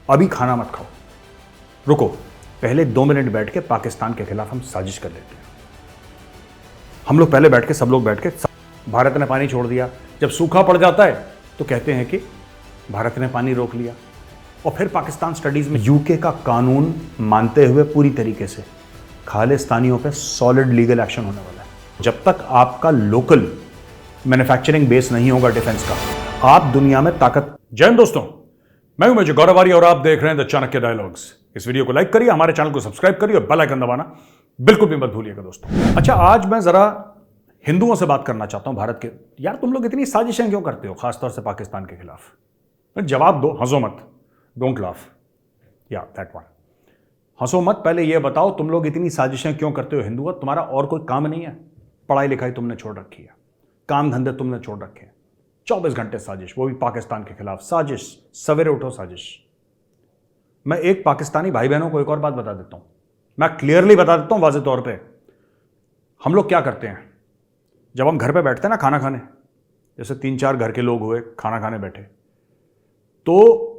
अभी खाना मत खाओ, रुको, पहले 2 मिनट बैठ के पाकिस्तान के खिलाफ हम साजिश कर लेते हैं। हम लोग पहले बैठ के, सब लोग बैठ के, भारत ने पानी छोड़ दिया, जब सूखा पड़ जाता है तो कहते हैं कि भारत ने पानी रोक लिया। और फिर पाकिस्तान स्टडीज में यूके का कानून मानते हुए पूरी तरीके से खालिस्तानियों पे सॉलिड लीगल एक्शन होने वाला है। जब तक आपका लोकल मैन्युफैक्चरिंग बेस नहीं होगा डिफेंस का, आप दुनिया में ताकत। जय हिंद दोस्तों, मैं हूं मेजर गौरव आर्य और आप देख रहे हैं द चाणक्य डायलॉग्स। इस वीडियो को लाइक करिए, हमारे चैनल को सब्सक्राइब करिए और बेल आइकन दबाना बिल्कुल भी मत भूलिएगा दोस्तों। अच्छा, आज मैं जरा हिंदुओं से बात करना चाहता हूं भारत के। यार, तुम लोग इतनी साजिशें क्यों करते हो, खासतौर से पाकिस्तान के खिलाफ? जवाब दो, हंसो मत, डोंट लाफ, या दैट वन। हंसो मत, पहले यह बताओ तुम लोग इतनी साजिशें क्यों करते हो हिंदुओं? तुम्हारा और कोई काम नहीं है? पढ़ाई लिखाई तुमने छोड़ रखी है, काम धंधे तुमने छोड़ रखे हैं, 24 घंटे साजिश, वो भी पाकिस्तान के खिलाफ साजिश, सवेरे उठो साजिश। मैं एक पाकिस्तानी भाई बहनों को एक और बात बता देता हूं, मैं क्लियरली बता देता हूं वाज़ेह तौर पे। हम लोग क्या करते हैं, जब हम घर पे बैठते हैं ना खाना खाने, जैसे 3-4 घर के लोग हुए, खाना खाने बैठे, तो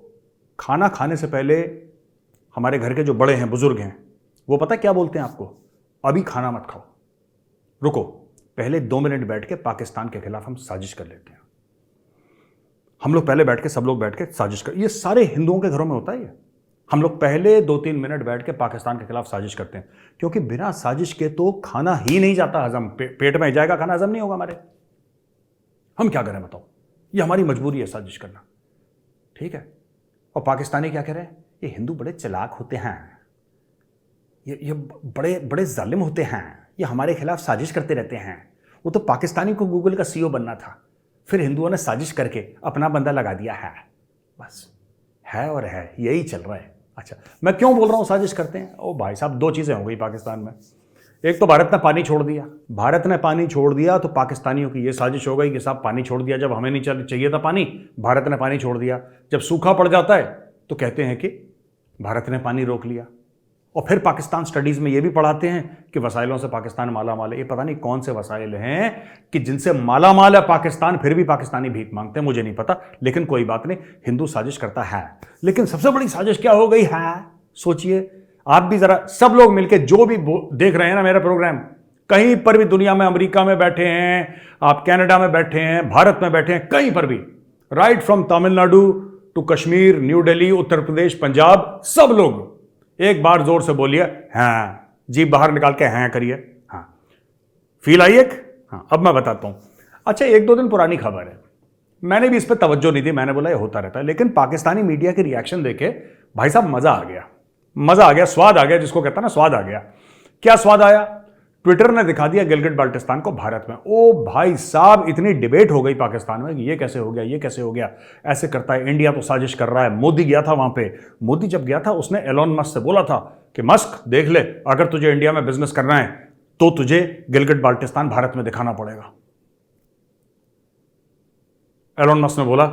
खाना खाने से पहले हमारे घर के जो बड़े हैं, बुजुर्ग हैं, वो पता क्या बोलते हैं आपको? अभी खाना मत खाओ, रुको, पहले 2 मिनट बैठ के पाकिस्तान के खिलाफ हम साजिश कर लेते हैं। हम लोग पहले बैठ के, सब लोग बैठ के साजिश कर, ये सारे हिंदुओं के घरों में होता है ये। हम लोग पहले 2-3 मिनट बैठ के पाकिस्तान के खिलाफ साजिश करते हैं, क्योंकि बिना साजिश के तो खाना ही नहीं जाता हजम, पेट में जाएगा खाना, हजम नहीं होगा हमारे। हम क्या करें बताओ? ये हमारी मजबूरी है साजिश करना, ठीक है? और पाकिस्तानी क्या कह रहे हैं? ये हिंदू बड़े चालाक होते हैं, ये बड़े बड़े जालिम होते हैं, ये हमारे खिलाफ साजिश करते रहते हैं। वो तो पाकिस्तानी को गूगल का सीईओ बनना था, फिर हिंदुओं ने साजिश करके अपना बंदा लगा दिया है। बस है और है, यही चल रहा है। अच्छा, मैं क्यों बोल रहा हूं साजिश करते हैं? ओ भाई साहब, 2 चीजें हो गई पाकिस्तान में। एक तो भारत ने पानी छोड़ दिया, भारत ने पानी छोड़ दिया तो पाकिस्तानियों की ये साजिश हो गई कि साहब पानी छोड़ दिया, जब हमें नहीं चाहिए था पानी, भारत ने पानी छोड़ दिया। जब सूखा पड़ जाता है तो कहते हैं कि भारत ने पानी रोक लिया। और फिर पाकिस्तान स्टडीज में ये भी पढ़ाते हैं कि वसाइलों से पाकिस्तान माला माल है। ये पता नहीं कौन से वसाइल हैं कि जिनसे माला माल है पाकिस्तान, फिर भी पाकिस्तानी भीख मांगते हैं, मुझे नहीं पता, लेकिन कोई बात नहीं, हिंदू साजिश करता है। लेकिन सबसे बड़ी साजिश क्या हो गई है, सोचिए आप भी जरा, सब लोग मिलकर, जो भी देख रहे हैं ना मेरा प्रोग्राम, कहीं पर भी दुनिया में, अमेरिका में बैठे हैं आप, कनाडा में बैठे हैं, भारत में बैठे हैं, कहीं पर भी, right from Tamil Nadu to Kashmir, New Delhi, Uttar Pradesh, Punjab, सब लोग एक बार जोर से बोलिए हाँ, जीभ बाहर निकाल के हाँ करिए। हाँ, फील आई एक? हाँ, अब मैं बताता हूं। अच्छा, 1-2 दिन पुरानी खबर है, मैंने भी इस पर तवज्जो नहीं दी, मैंने बोला ये होता रहता है, लेकिन पाकिस्तानी मीडिया के रिएक्शन देखे भाई साहब मजा आ गया, मजा आ गया, स्वाद आ गया, जिसको कहता है ना स्वाद आ गया। क्या स्वाद आया? ट्विटर ने दिखा दिया गिलगिट बाल्टिस्तान को भारत में। ओ भाई साहब, इतनी डिबेट हो गई पाकिस्तान में कि ये कैसे हो गया, ये कैसे हो गया, ऐसे करता है, इंडिया तो साजिश कर रहा है। मोदी गया था वहां पे, मोदी जब गया था उसने एलोन मस्क से बोला था कि मस्क देख ले, अगर तुझे इंडिया में बिजनेस करना है तो तुझे गिलगिट बाल्टिस्तान भारत में दिखाना पड़ेगा। एलोन मस्क ने बोला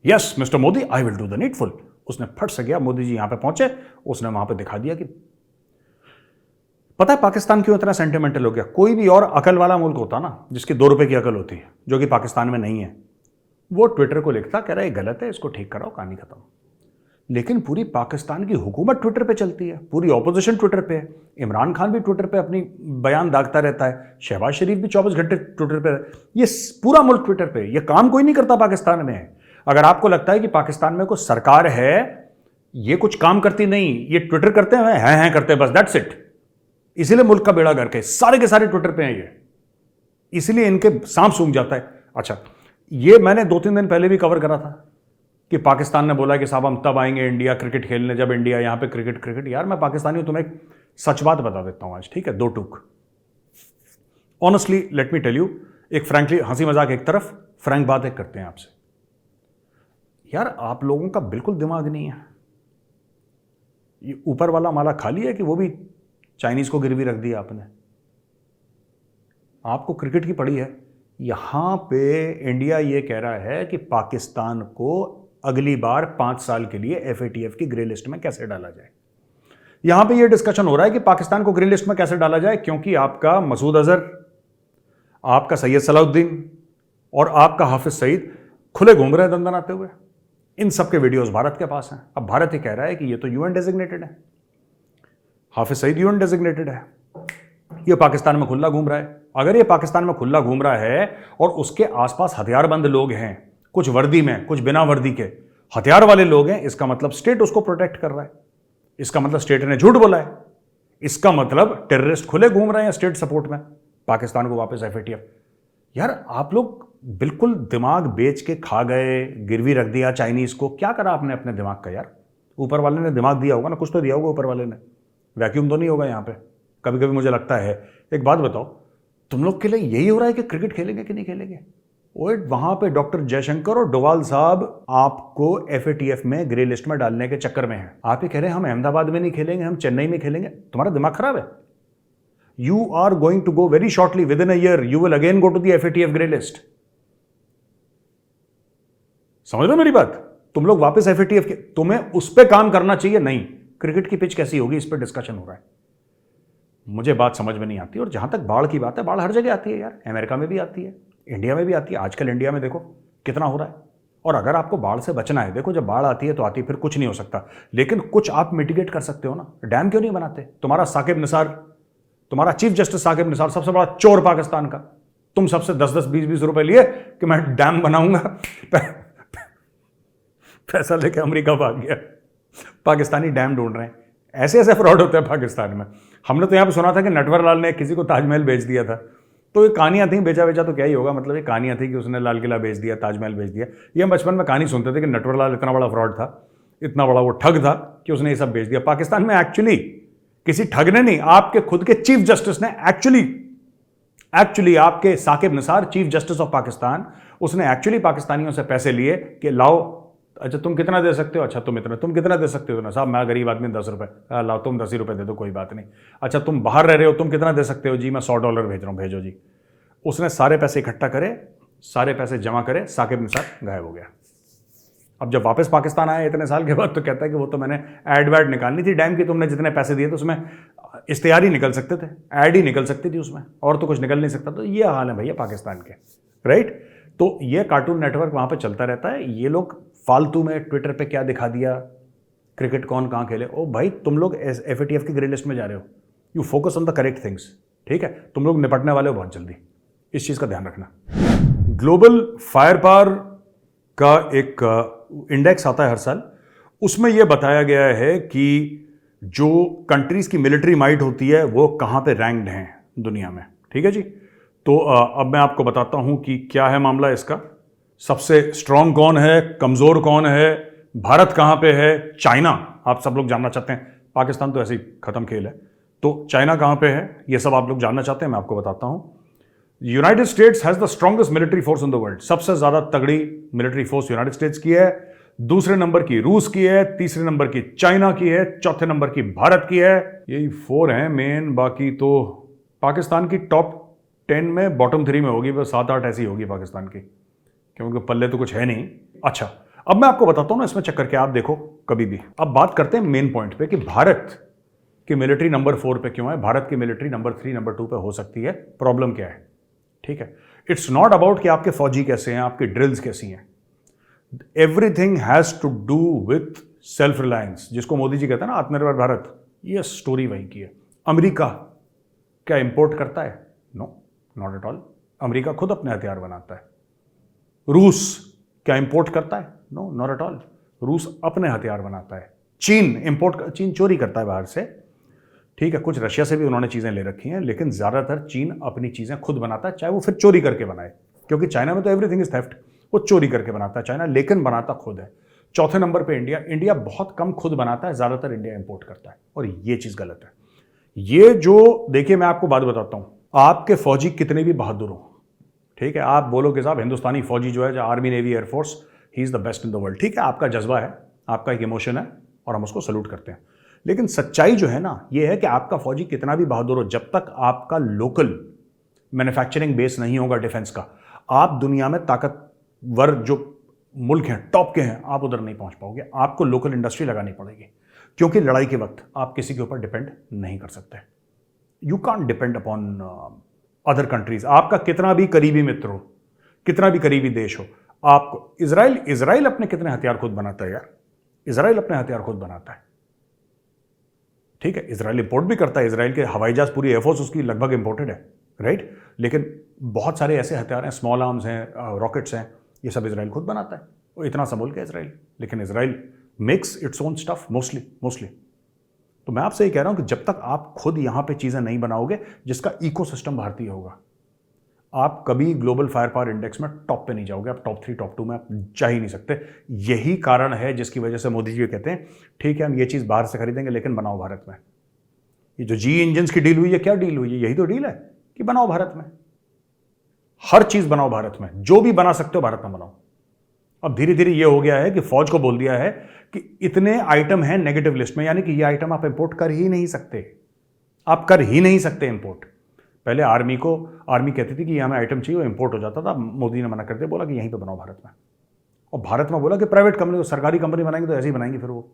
yes mister Modi, I will do the needful. उसने फट से गया, मोदी जी यहां पे पहुंचे, उसने वहां पे दिखा दिया कि पता है पाकिस्तान क्यों इतना सेंटिमेंटल हो गया? कोई भी और अकल वाला मुल्क होता ना, जिसकी 2 रुपए की अकल होती है, जो कि पाकिस्तान में नहीं है, वो ट्विटर को लिखता, कह रहा है गलत है, इसको ठीक कराओ, कहानी खत्म। लेकिन पूरी पाकिस्तान की हुकूमत ट्विटर पे चलती है, पूरी ऑपोजिशन ट्विटर पे है, इमरान खान भी ट्विटर पे अपनी बयान दागता रहता है, शहबाज शरीफ भी 24 घंटे ट्विटर पे, ये पूरा मुल्क ट्विटर पे। ये काम कोई नहीं करता पाकिस्तान में। अगर आपको लगता है कि पाकिस्तान में कोई सरकार है, ये कुछ काम करती नहीं, ये ट्विटर करते हैं करते हैं, बस दैट्स इट। इसीलिए मुल्क का बेड़ा गर्क है, सारे के सारे ट्विटर पे हैं ये, इसलिए इनके सांप सूंघ जाता है। अच्छा, ये मैंने 2-3 दिन पहले भी कवर करा था कि पाकिस्तान ने बोला कि साहब हम तब आएंगे इंडिया क्रिकेट खेलने जब इंडिया यहां पे क्रिकेट। यार, मैं पाकिस्तानी हूं, तुम्हें एक सच बात बता देता हूं आज, ठीक है? 2 टूक honestly let me tell you, एक फ्रैंकली, हंसी मजाक एक तरफ, फ्रैंक बात एक करते हैं आपसे। यार, आप लोगों का बिल्कुल दिमाग नहीं है। ये ऊपर वाला माला खाली है कि वो भी चाइनीज को गिरवी रख दिया आपने? आपको क्रिकेट की पड़ी है। यहां पे इंडिया ये कह रहा है कि पाकिस्तान को अगली बार 5 साल के लिए FATF की ग्रे लिस्ट में कैसे डाला जाए। यहां पे ये डिस्कशन हो रहा है कि पाकिस्तान को ग्रे लिस्ट में कैसे डाला जाए, क्योंकि आपका मसूद अजहर, आपका सैयद सलाउद्दीन और आपका हाफिज सईद खुले घूम रहे हैं दंदनाते हुए। इन सब के वीडियोस भारत के पास हैं। अब भारत ही कह रहा है कि ये तो यूएन डेजिग्नेटेड है, हाफिज सईद यूएन डेजिग्नेटेड है, ये पाकिस्तान में खुला घूम रहा है। अगर ये पाकिस्तान में खुला घूम रहा है और उसके आसपास हथियारबंद लोग हैं, कुछ वर्दी में कुछ बिना वर्दी के हथियार वाले लोग हैं, इसका मतलब स्टेट उसको प्रोटेक्ट कर रहा है, इसका मतलब स्टेट ने झूठ बोला है, इसका मतलब टेररिस्ट खुले घूम रहे हैं स्टेट सपोर्ट में, पाकिस्तान को वापस एफएटीएफ। यार आप लोग बिल्कुल दिमाग बेच के खा गए, गिरवी रख दिया चाइनीज को। क्या करा आपने अपने दिमाग का यार? ऊपर वाले ने दिमाग दिया होगा ना, कुछ तो दिया होगा ऊपर वाले ने, वैक्यूम तो नहीं होगा यहाँ पे। कभी कभी मुझे लगता है, एक बात बताओ, तुम लोग के लिए यही हो रहा है कि क्रिकेट खेलेंगे कि नहीं खेलेंगे? वो वहां पे डॉक्टर जयशंकर और डोवाल साहब आपको एफएटीएफ में ग्रे लिस्ट में डालने के चक्कर में हैं। आप ही कह रहे हैं हम अहमदाबाद में नहीं खेलेंगे, हम चेन्नई में खेलेंगे। तुम्हारा दिमाग खराब है। You are going to go very shortly, within a year you will again go to the FATF grey list. समझ लो मेरी बात? तुम लोग वापस एफएटीएफ के, तुम्हें उस पर काम करना चाहिए। नहीं, क्रिकेट की पिच कैसी होगी इस पर डिस्कशन हो रहा है। मुझे बात समझ में नहीं आती। और जहां तक बाढ़ की बात है, बाढ़ हर जगह आती है यार, अमेरिका में भी आती है, इंडिया में भी आती है। आजकल इंडिया में देखो कितना हो रहा है। और अगर आपको बाढ़ से बचना है, देखो जब बाढ़ आती है तो आती है, फिर कुछ नहीं हो सकता, लेकिन कुछ आप मिटिगेट कर सकते हो ना। डैम क्यों नहीं बनाते? तुम्हारा साकिब निसार, तुम्हारा चीफ जस्टिस साकिब निसार सबसे बड़ा चोर पाकिस्तान का, तुम सबसे 10-10, 20-20 रुपए लिए कि मैं डैम बनाऊंगा, पैसा लेके अमेरिका भाग गया। पाकिस्तानी डैम ढूंढ रहे हैं। ऐसे ऐसे फ्रॉड होते हैं पाकिस्तान में। हमने तो यहां पे सुना था कि नटवरलाल ने किसी को ताजमहल बेच दिया था। तो ये कहानियां थी, बेचा बेचा तो क्या ही होगा, मतलब ये कहानियां थी कि उसने लाल किला बेच दिया, ताजमहल बेच दिया। ये हम बचपन में कहानी सुनते थे कि नटवरलाल इतना बड़ा फ्रॉड था, इतना बड़ा वो ठग था कि उसने ये सब बेच दिया। पाकिस्तान में एक्चुअली किसी ठग ने नहीं, आपके खुद के चीफ जस्टिस ने एक्चुअली आपके Saqib Nisar, chief justice of Pakistan, उसने एक्चुअली पाकिस्तानियों से पैसे लिए कि लाओ, अच्छा तुम कितना दे सकते हो, अच्छा तुम इतना, तुम कितना दे सकते हो ना साहब, मैं गरीब आदमी 10 रुपए, लाओ तुम 10 ही रुपए दे दो, कोई बात नहीं। अच्छा तुम बाहर रह रहे हो, तुम कितना दे सकते हो जी, मैं $100 भेज रहा हूं, भेजो जी। उसने सारे पैसे इकट्ठा करे, सारे पैसे जमा करे, साकिब निसार गायब हो गया। अब जब वापस पाकिस्तान आया इतने साल के बाद तो कहता है कि वो तो मैंने एड वैड निकालनी थी डैम की, तुमने जितने पैसे दिए तो उसमें इश्तेहार ही निकल सकते थे, एड ही निकल सकती थी उसमें, और तो कुछ निकल नहीं सकता। तो ये हाल है भैया पाकिस्तान के, राइट। तो ये कार्टून नेटवर्क वहां पे चलता रहता है। ये लोग फालतू में ट्विटर पे क्या दिखा दिया, क्रिकेट कौन कहां खेले, ओ भाई तुम लोग एफएटीएफ की ग्रे लिस्ट में जा रहे हो, you focus on the correct things, ठीक है। तुम लोग निपटने वाले हो बहुत जल्दी, इस चीज का ध्यान रखना। ग्लोबल फायर पावर का एक इंडेक्स आता है हर साल, उसमें यह बताया गया है कि जो कंट्रीज की मिलिट्री माइट होती है वो कहां पे रैंक्ड हैं दुनिया में, ठीक है जी। तो अब मैं आपको बताता हूं कि क्या है मामला इसका। सबसे स्ट्रांग कौन है, कमजोर कौन है, भारत कहां पे है, चाइना, आप सब लोग जानना चाहते हैं, पाकिस्तान तो ऐसे ही खत्म खेल है, तो चाइना कहां पे है, ये सब आप लोग जानना चाहते हैं, मैं आपको बताता हूं। United states has the strongest military force in the world, सबसे ज्यादा तगड़ी मिलिट्री फोर्स यूनाइटेड स्टेट्स की है, दूसरे नंबर की रूस की है, तीसरे नंबर की चाइना की है, चौथे नंबर की भारत की है। यही 4 हैं मेन, बाकी तो पाकिस्तान की टॉप 10 में बॉटम 3 में होगी, बस 7-8 ऐसी होगी पाकिस्तान की, क्योंकि पल्ले तो कुछ है नहीं। अच्छा अब मैं आपको बताता हूं ना इसमें चक्कर क्या, आप देखो कभी भी। अब बात करते हैं मेन पॉइंट पे कि भारत की मिलिट्री नंबर 4 पे क्यों है, भारत की मिलिट्री नंबर 3 नंबर 2 पे हो सकती है, प्रॉब्लम क्या है, ठीक है। इट्स नॉट अबाउट कि आपके फौजी कैसे हैं, आपकी ड्रिल्स कैसी हैं, everything has to do with self reliance, जिसको मोदी जी कहते हैं ना आत्मनिर्भर भारत, ये स्टोरी वहीं की है। अमेरिका क्या इंपोर्ट करता है? No, not at all. America खुद अपने हथियार बनाता है। रूस क्या इंपोर्ट करता है? No, not at all. रूस अपने हथियार बनाता है। चीन चोरी करता है बाहर से, ठीक है, कुछ रशिया से भी उन्होंने चीजें ले रखी हैं, लेकिन ज्यादातर चीन अपनी चीजें खुद बनाता है, चाहे वो फिर चोरी करके बनाए, क्योंकि चाइना में तो एवरीथिंग इज थेफ्ट, वो चोरी करके बनाता है चाइना, लेकिन बनाता खुद है। चौथे नंबर पे इंडिया बहुत कम खुद बनाता है, ज्यादातर इंडिया इंपोर्ट करता है, और ये चीज गलत है। ये जो देखिए मैं आपको बात बताता हूं, आपके फौजी कितने भी बहादुर हो, ठीक है, आप बोलो कि साहब हिंदुस्तानी फौजी जो है, जो army navy air force, he is the best in the world, ठीक है, आपका जज्बा है, आपका एक इमोशन है और हम उसको सल्यूट करते हैं, लेकिन सच्चाई जो है ना ये है कि आपका फौजी कितना भी बहादुर हो, जब तक आपका लोकल मैन्युफैक्चरिंग बेस नहीं होगा डिफेंस का, आप दुनिया में ताकतवर जो मुल्क हैं टॉप के हैं, आप उधर नहीं पहुंच पाओगे। आपको लोकल इंडस्ट्री लगानी पड़ेगी, क्योंकि लड़ाई के वक्त आप किसी के ऊपर डिपेंड नहीं कर सकते। You can't depend upon other countries. आपका कितना भी करीबी मित्र हो, कितना भी करीबी देश हो, आपको इजराइल अपने कितने हथियार खुद बनाता है यार, इजराइल अपने हथियार खुद बनाता है, ठीक है। इजराइल इंपोर्ट भी करता है, इजराइल के हवाई जहाज पूरी एयरफोर्स उसकी लगभग इंपोर्टेड है, राइट। लेकिन बहुत सारे ऐसे हथियार हैं, स्मॉल आर्म्स हैं, रॉकेट्स हैं, ये सब इजराइल खुद बनाता है। वो इतना सा मुल्क है इजराइल, लेकिन Israel makes its own stuff mostly. तो मैं आपसे ये कह रहा हूं कि जब तक आप खुद यहां पे चीजें नहीं बनाओगे जिसका इकोसिस्टम भारतीय होगा, आप कभी ग्लोबल फायर पावर इंडेक्स में टॉप पे नहीं जाओगे। आप टॉप 3 टॉप 2 में आप जा ही नहीं सकते। यही कारण है जिसकी वजह से मोदी जी कहते हैं ठीक है हम ये चीज बाहर से खरीदेंगे लेकिन बनाओ भारत में। ये जो जी इंजन की डील हुई है, क्या डील हुई है? यही तो डील है कि बनाओ भारत में, हर चीज बनाओ भारत में, जो भी बना सकते हो भारत में बनाओ। अब धीरे धीरे ये हो गया है कि फौज को बोल दिया है कि इतने आइटम हैं नेगेटिव लिस्ट में, यानी कि ये आइटम आप इंपोर्ट कर ही नहीं सकते, आप कर ही नहीं सकते इंपोर्ट। पहले आर्मी कहती थी कि हमें आइटम चाहिए, वो इंपोर्ट हो जाता था। मोदी ने मना कर दिया, बोला कि यहीं पे बनाओ भारत में। और भारत में बोला कि प्राइवेट कंपनी को, सरकारी कंपनी बनाएंगे तो ऐसे ही बनाएंगे, फिर वो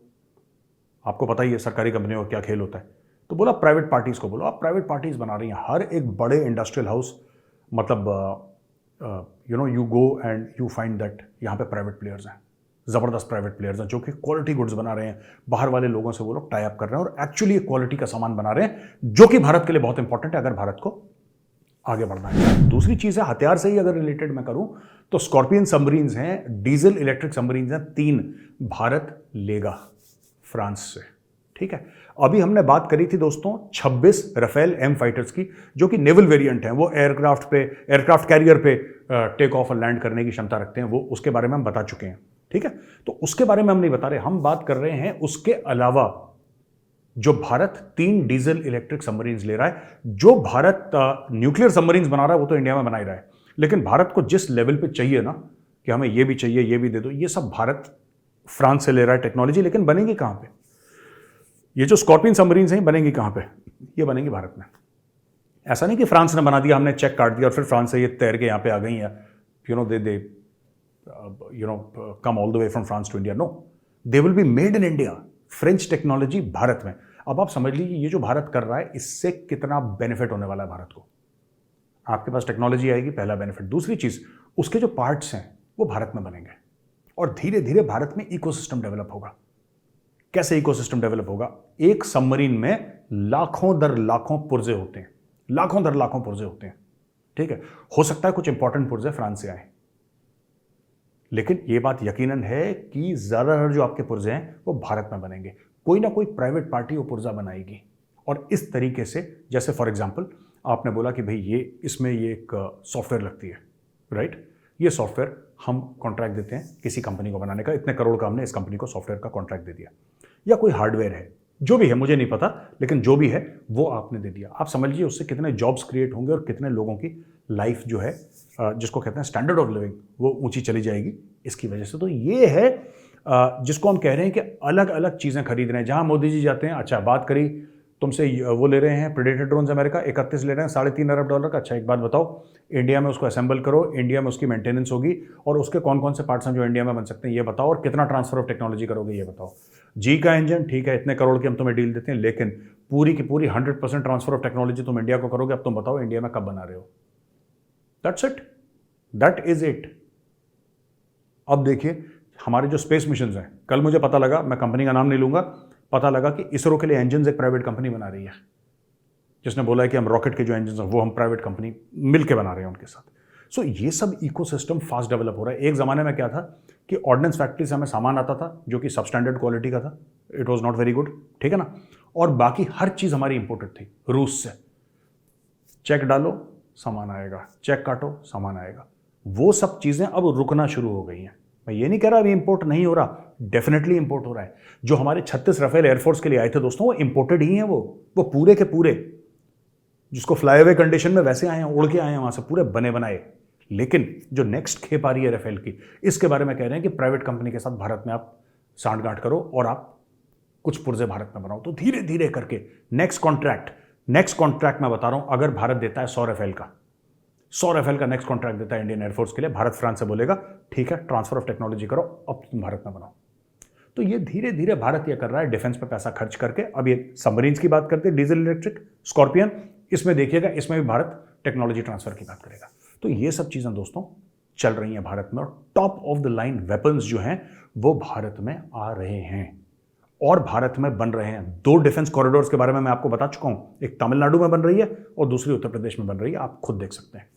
आपको पता ही है सरकारी कंपनियों का क्या खेल होता है। तो बोला प्राइवेट पार्टीज को बोलो, आप प्राइवेट पार्टीज बना रही हैं। हर एक बड़े इंडस्ट्रियल हाउस, मतलब you go and you find that यहाँ पे प्राइवेट प्लेयर्स हैं, ज़बरदस्त प्राइवेट प्लेयर्स हैं जो कि क्वालिटी गुड्स बना रहे हैं। बाहर वाले लोगों से वो लोग टाई अप कर रहे हैं और एक्चुअली एक क्वालिटी का सामान बना रहे हैं, जो कि भारत के लिए बहुत इंपॉर्टेंट है अगर भारत को आगे बढ़ना है। दूसरी चीज़ है, हथियार से ही अगर रिलेटेड मैं करूं तो स्कॉर्पियन सबमरीन्स हैं, डीजल इलेक्ट्रिक सबमरीन्स हैं, 3 भारत लेगा फ्रांस से, ठीक है। अभी हमने बात करी थी दोस्तों 26 राफेल एम फाइटर्स की, जो कि नेवल वेरिएंट हैं। वो एयरक्राफ्ट कैरियर पे टेक ऑफ और लैंड करने की क्षमता रखते हैं, वो उसके बारे में हम बता चुके हैं, ठीक है। तो उसके बारे में हम नहीं बता रहे, हम बात कर रहे हैं उसके अलावा जो भारत 3 डीजल इलेक्ट्रिक सबमरीन्स ले रहा है। जो भारत न्यूक्लियर सबमरीन्स बना रहा है वो तो इंडिया में बना ही रहा है, लेकिन भारत को जिस लेवल पे चाहिए ना कि हमें ये भी चाहिए, ये भी दे दो, ये सब भारत फ्रांस से ले रहा है टेक्नोलॉजी। लेकिन बनेगी कहां पे? ये जो स्कॉर्पियन सबमरीन्स हैं बनेंगी कहां पे? ये बनेंगी भारत में। ऐसा नहीं कि फ्रांस ने बना दिया, हमने चेक काट दिया और फिर फ्रांस से ये तैर के यहां पे आ गई हैं, they come all the way from France to India. No, they will be made in India. French technology Bharat में। अब आप समझ लीजिए ये जो भारत कर रहा है, इससे कितना बेनिफिट होने वाला है भारत को। आपके पास टेक्नोलॉजी आएगी, पहला बेनिफिट। दूसरी चीज, उसके जो पार्ट्स हैं वो भारत में बनेंगे और धीरे धीरे भारत में इकोसिस्टम डेवलप होगा। कैसे इकोसिस्टम डेवलप होगा? एक सबमरीन में लाखों दर लाखों पुर्जे होते हैं, लाखों दर लाखों पुर्जे होते हैं, ठीक है। हो सकता है कुछ इंपॉर्टेंट पुर्जे फ्रांस से आए, लेकिन यह बात यकीनन है कि ज्यादातर जो आपके पुर्जे हैं वो भारत में बनेंगे। कोई ना कोई प्राइवेट पार्टी वो पुर्जा बनाएगी। और इस तरीके से, जैसे फॉर एग्जांपल आपने बोला कि भाई इसमें ये एक सॉफ्टवेयर लगती है, राइट। ये सॉफ्टवेयर हम कॉन्ट्रैक्ट देते हैं किसी कंपनी को बनाने का, इतने करोड़ का हमने इस कंपनी को सॉफ्टवेयर का कॉन्ट्रैक्ट दे दिया, या कोई हार्डवेयर है, जो भी है मुझे नहीं पता, लेकिन जो भी है वो आपने दे दिया। आप समझ लीजिए उससे कितने जॉब्स क्रिएट होंगे और कितने लोगों की लाइफ जो है, जिसको कहते हैं स्टैंडर्ड ऑफ लिविंग, वो ऊंची चली जाएगी इसकी वजह से। तो ये है जिसको हम कह रहे हैं कि अलग अलग चीज़ें खरीद रहे हैं। जहां मोदी जी जाते हैं, अच्छा बात करी तुमसे, वो ले रहे हैं प्रेडेटर ड्रोन्स अमेरिका 31 ले रहे हैं, $3.5 अरब का। अच्छा एक बात बताओ, इंडिया में उसको असेंबल करो, इंडिया में उसकी मेंटेनेंस होगी, और उसके कौन कौन से पार्ट्स हैं जो इंडिया में बन सकते हैं ये बताओ, और कितना ट्रांसफर ऑफ टेक्नोलॉजी करोगे ये बताओ। जी का इंजन ठीक है, इतने करोड़ की हम तुम्हें डील देते हैं, लेकिन पूरी की पूरी 100% ट्रांसफर ऑफ टेक्नोलॉजी तुम इंडिया को करोगे। अब तुम बताओ इंडिया में कब बना रहे हो? That's it, that is it. अब देखिए हमारे जो स्पेस मिशन हैं, कल मुझे पता लगा, मैं कंपनी का नाम नहीं लूंगा, पता लगा कि इसरो के लिए इंजन एक प्राइवेट कंपनी बना रही है, जिसने बोला है कि हम रॉकेट के जो इंजन हैं वो हम प्राइवेट कंपनी मिलकर बना रहे हैं उनके साथ। सो ये सब इकोसिस्टम फास्ट डेवलप हो रहा है। एक ज़माने में क्या था कि ऑर्डिनेंस फैक्ट्री से हमें सामान आता था जो कि सबस्टैंडर्ड क्वालिटी का था, it was not very good, ठीक है ना, और बाकी हर चीज़ हमारी इंपोर्टेड थी रूस से। चेक डालो सामान आएगा, चेक काटो सामान आएगा। वो सब चीज़ें अब रुकना शुरू हो गई हैं। मैं ये नहीं कह रहा अभी इंपोर्ट नहीं हो रहा, डेफिनेटली इंपोर्ट हो रहा है। जो हमारे 36 राफेल एयरफोर्स के लिए आए थे दोस्तों, वो इंपोर्टेड ही हैं, वो पूरे के पूरे, जिसको फ्लाई अवे कंडीशन में वैसे आए हैं, उड़ के आए हैं वहां से, पूरे बने बनाए। लेकिन जो नेक्स्ट खेप आ रही है राफेल की, इसके बारे में कह रहे हैं कि प्राइवेट कंपनी के साथ भारत में आप सांठगांठ करो और आप कुछ पुर्जे भारत में बनाओ। तो धीरे धीरे करके नेक्स्ट कॉन्ट्रैक्ट मैं बता रहा हूं, अगर भारत देता है 100 राफेल का नेक्स्ट कॉन्ट्रैक्ट देता है इंडियन एयरफोर्स के लिए, भारत फ्रांस से बोलेगा ठीक है ट्रांसफर ऑफ टेक्नोलॉजी करो, अब तुम भारत में बनाओ। तो ये धीरे धीरे भारत ये कर रहा है डिफेंस पे पैसा खर्च करके। अब ये सबमरीन्स की बात करते हैं, डीजल इलेक्ट्रिक स्कॉर्पियन, इसमें देखिएगा इसमें भी भारत टेक्नोलॉजी ट्रांसफर की बात करेगा। तो ये सब चीज़ें दोस्तों चल रही हैं भारत में, और top of the line weapons जो हैं वो भारत में आ रहे हैं और भारत में बन रहे हैं। 2 डिफेंस कॉरिडोर्स के बारे में मैं आपको बता चुका हूं, एक तमिलनाडु में बन रही है और दूसरी उत्तर प्रदेश में बन रही है, आप खुद देख सकते हैं।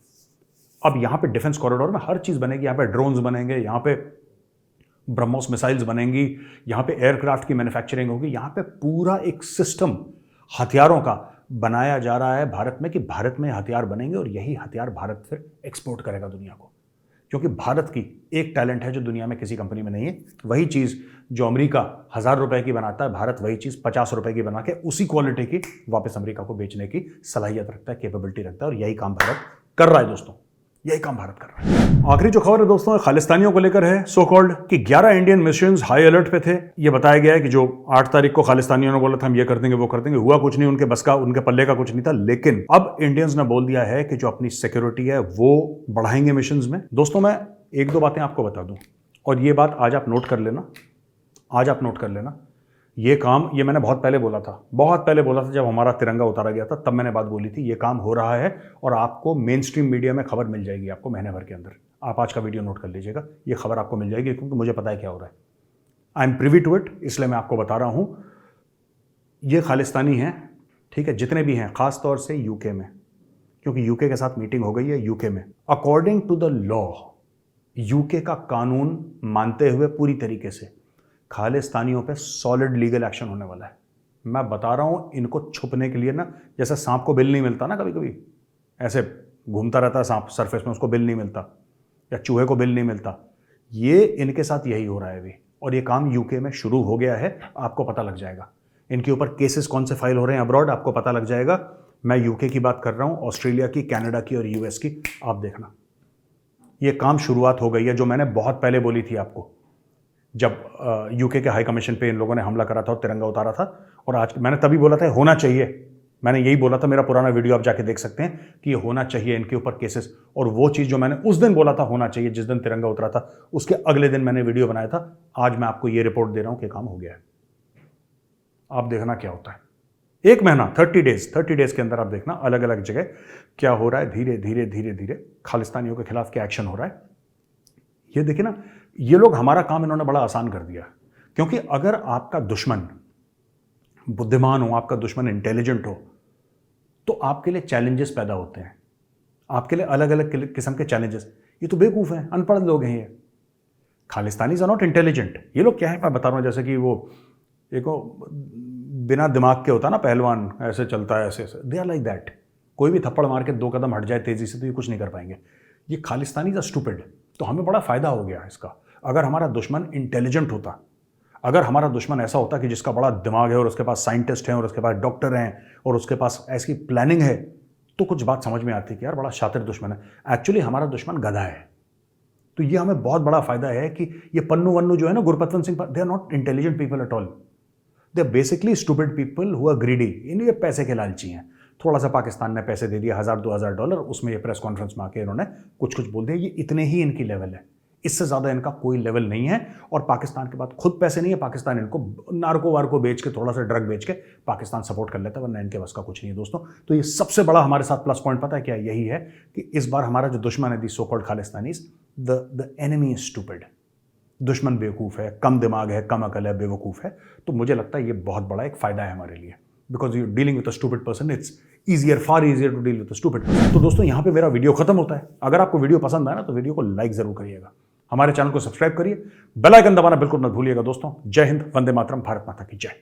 अब यहां पे डिफेंस कॉरिडोर में हर चीज बनेगी, यहां पे ड्रोन्स बनेंगे, यहां पे ब्रह्मोस मिसाइल्स बनेंगी, यहां पे एयरक्राफ्ट की मैन्युफैक्चरिंग होगी, यहां पे पूरा एक सिस्टम हथियारों का बनाया जा रहा है भारत में कि भारत में हथियार बनेंगे और यही हथियार भारत फिर एक्सपोर्ट करेगा दुनिया को, क्योंकि भारत की एक टैलेंट है जो दुनिया में किसी कंपनी में नहीं है। वही चीज़ जो अमेरिका 1000 रुपए की बनाता है, भारत वही चीज़ 50 रुपए की बना के उसी क्वालिटी की वापस अमेरिका को बेचने की सलाहियत रखता है, कैपेबिलिटी रखता है, और यही काम भारत कर रहा है दोस्तों, यही काम भारत कर रहा है। आखिरी जो खबर है दोस्तों खालिस्तानियों को लेकर है, सो कॉल्ड कि 11 इंडियन मिशंस हाई अलर्ट पे थे। ये बताया गया है कि जो 8 तारीख को खालिस्तानियों ने बोला था हम ये कर देंगे वो कर देंगे, हुआ कुछ नहीं, उनके बस का, उनके पल्ले का कुछ नहीं था। लेकिन अब इंडियंस ने बोल दिया है कि जो अपनी सिक्योरिटी है वो बढ़ाएंगे मिशंस में। दोस्तों मैं 1-2 बातें आपको बता दूं, और ये बात आज आप नोट कर लेना, आज आप नोट कर लेना। ये काम, ये मैंने बहुत पहले बोला था, जब हमारा तिरंगा उतारा गया था तब मैंने बात बोली थी। ये काम हो रहा है और आपको मेन स्ट्रीम मीडिया में खबर मिल जाएगी आपको महीने भर के अंदर। आप आज का वीडियो नोट कर लीजिएगा, ये खबर आपको मिल जाएगी, क्योंकि मुझे पता है क्या हो रहा है। I am privy to it, इसलिए मैं आपको बता रहा हूं। ये खालिस्तानी हैं, ठीक है, जितने भी हैं, खास तौर से यूके में, क्योंकि यूके के साथ मीटिंग हो गई है यूके में। According to the law, UK का कानून मानते हुए पूरी तरीके से खालिस्तानियों पे सॉलिड लीगल एक्शन होने वाला है। मैं बता रहा हूं, इनको छुपने के लिए ना, जैसे सांप को बिल नहीं मिलता ना, कभी कभी ऐसे घूमता रहता है सांप सरफेस में, उसको बिल नहीं मिलता, या चूहे को बिल नहीं मिलता, ये इनके साथ यही हो रहा है अभी। और ये काम यूके में शुरू हो गया है, आपको पता लग जाएगा। इनके ऊपर केसेस कौन से फाइल हो रहे हैं अब्रॉड, आपको पता लग जाएगा। मैं यूके की बात कर रहा हूं, ऑस्ट्रेलिया की, कनाडा की और यूएस की, आप देखना। ये काम शुरुआत हो गई है, जो मैंने बहुत पहले बोली थी आपको, जब यूके के हाई कमीशन पे इन लोगों ने हमला करा था और तिरंगा उतारा था। और आज मैंने तभी बोला था होना चाहिए, मैंने यही बोला था, मेरा पुराना वीडियो आप जाके देख सकते हैं कि ये होना चाहिए इनके ऊपर केसेस। और वो चीज़ जो मैंने उस दिन बोला था होना चाहिए, जिस दिन तिरंगा उतरा था, उसके अगले दिन मैंने वीडियो बनाया था। आज मैं आपको ये रिपोर्ट दे रहा हूं कि काम हो गया है। आप देखना क्या होता है, 1 महीना 30 डेज के अंदर आप देखना अलग अलग जगह क्या हो रहा है। धीरे धीरे धीरे धीरे खालिस्तानियों के खिलाफ क्या एक्शन हो रहा है, ये देखिए ना। ये लोग, हमारा काम इन्होंने बड़ा आसान कर दिया, क्योंकि अगर आपका दुश्मन बुद्धिमान हो, आपका दुश्मन इंटेलिजेंट हो, तो आपके लिए चैलेंजेस पैदा होते हैं, आपके लिए अलग अलग किस्म के चैलेंजेस। ये तो बेवकूफ़ हैं, अनपढ़ लोग हैं ये। Khalistanis are not intelligent. ये लोग क्या है मैं बता रहा हूँ, जैसे कि वो एक बिना दिमाग के होता है ना पहलवान, ऐसे चलता है ऐसे, दे आर लाइक दैट। कोई भी थप्पड़ मार के 2 कदम हट जाए तेजी से तो ये कुछ नहीं कर पाएंगे। ये खालिस्तानीज आर स्टूपिड। तो हमें बड़ा फायदा हो गया इसका। अगर हमारा दुश्मन इंटेलिजेंट होता, अगर हमारा दुश्मन ऐसा होता कि जिसका बड़ा दिमाग है और उसके पास साइंटिस्ट हैं और उसके पास डॉक्टर हैं और उसके पास ऐसी प्लानिंग है, तो कुछ बात समझ में आती कि यार बड़ा शातिर दुश्मन है। एक्चुअली हमारा दुश्मन गधा है। तो ये हमें बहुत बड़ा फायदा है कि ये पन्नू वन्नू जो है ना, Gurpatwant Singh, they are not intelligent people at all. They are basically stupid people who are greedy. इन्हें पैसे के लालची हैं। थोड़ा सा पाकिस्तान ने पैसे दे दिया, $1000-2000, उसमें ये प्रेस कॉन्फ्रेंस में आके इन्होंने कुछ कुछ बोल दिया। ये इतने ही इनकी लेवल है, इससे ज़्यादा इनका कोई लेवल नहीं है। और पाकिस्तान के पास खुद पैसे नहीं है। पाकिस्तान इनको नार्को वार्को बेच के, थोड़ा सा ड्रग बेच के पाकिस्तान सपोर्ट कर लेता है, वरना इनके बस का कुछ नहीं है दोस्तों। तो ये सबसे बड़ा हमारे साथ प्लस पॉइंट पता है क्या, यही है कि इस बार हमारा जो दुश्मन है, the so called Khalistanis, the enemy is stupid. दुश्मन बेवकूफ़ है, कम दिमाग है, कम अकल है, बेवकूफ़ है। तो मुझे लगता है ये बहुत बड़ा एक फ़ायदा है हमारे लिए, because you dealing with a stupid person, it's easier, far easier to deal with a stupid person. तो दोस्तों यहाँ पे मेरा वीडियो खत्म होता है। अगर आपको वीडियो पसंद आया ना तो वीडियो को लाइक जरूर करिएगा, हमारे चैनल को सब्सक्राइब करिए, बेल आइकन दबाना बिल्कुल मत भूलिएगा दोस्तों। जय हिंद, वंदे मातरम, भारत माता की जय।